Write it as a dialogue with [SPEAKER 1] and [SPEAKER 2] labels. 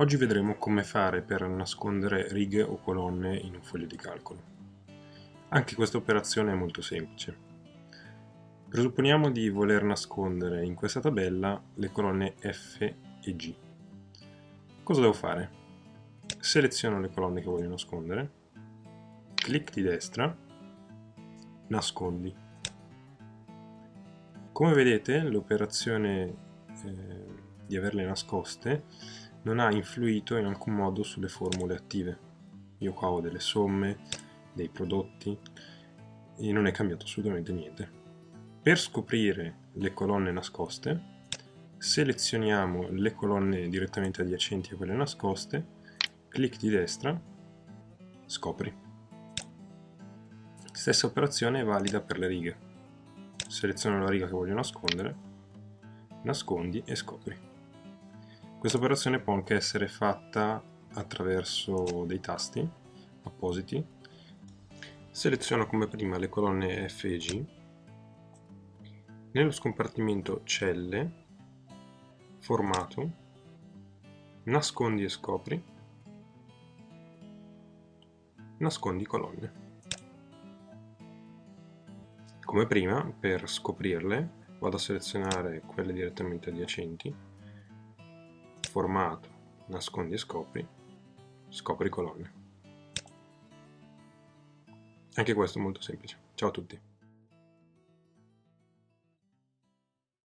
[SPEAKER 1] Oggi vedremo come fare per nascondere righe o colonne in un foglio di calcolo. Anche questa operazione è molto semplice. Presupponiamo di voler nascondere in questa tabella le colonne F e G. Cosa devo fare? Seleziono le colonne che voglio nascondere, clic di destra, nascondi. Come vedete, l'operazione di averle nascoste non ha influito in alcun modo sulle formule attive. Io qua ho delle somme, dei prodotti e non è cambiato assolutamente niente. Per scoprire le colonne nascoste, selezioniamo le colonne direttamente adiacenti a quelle nascoste, clic di destra, scopri. Stessa operazione è valida per le righe. Seleziono la riga che voglio nascondere, nascondi e scopri. Questa operazione può anche essere fatta attraverso dei tasti appositi. Seleziono come prima le colonne F e G. Nello scompartimento Celle, Formato, Nascondi e scopri, Nascondi colonne. Come prima, per scoprirle, vado a selezionare quelle direttamente adiacenti, Formato, Nascondi e scopri, Scopri colonne. Anche questo è molto semplice. Ciao a tutti.